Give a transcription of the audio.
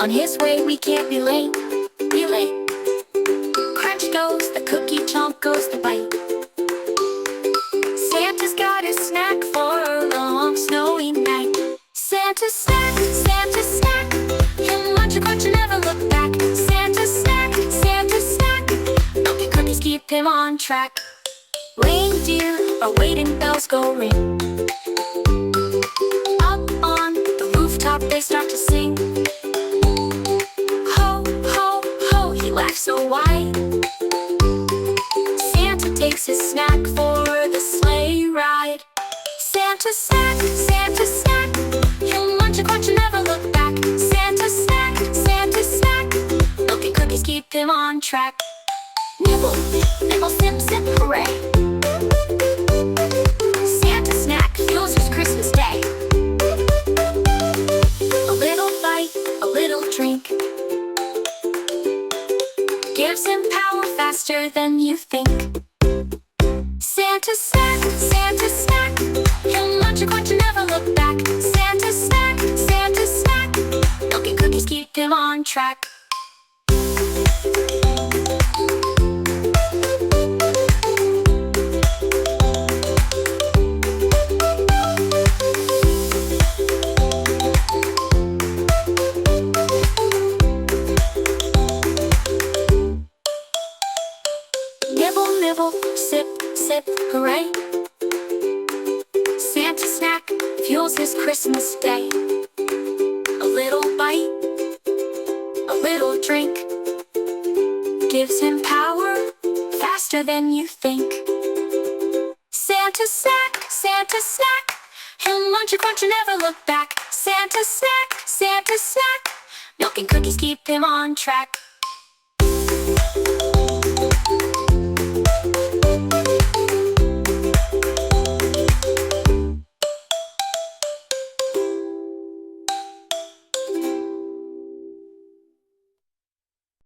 On his way we can't be late, be late. Crunch goes the cookie, chomp goes the bite. Santa's got a snack for a long snowy night. Santa's snack, Santa's snack. He'll munch a crunch and never look back. Santa's snack, Santa's snack. Milky cookies keep him on track. Reindeer are waiting, bells go ring. Up on the rooftop they start to sing. Ho, ho, ho, he laughs so wide. Santa takes his snack for the sleigh ride. Santa's snack, Santa's snack. He'll munch a crunch and never look back. Santa's snack, Santa's snack. Milky cookies keep him on track. Nibble, nibble, sip, sip, hooray. Santa's snack fuels his Christmas day. A little bite, a little drink, gives him power faster than you think. Santa's snack, Santa's snack. He'll munch a crunch and never look back. Santa's snack, Santa's snack. Milky cookies keep him on track. Nibble, nibble, sip, sip, hooray. Santa's snack fuels his Christmas day. A little bite, a little drink, gives him power faster than you think. Santa's snack, Santa's snack. He'll munch a crunch and never look back. Santa's snack, Santa's snack. Milk and cookies keep him on track.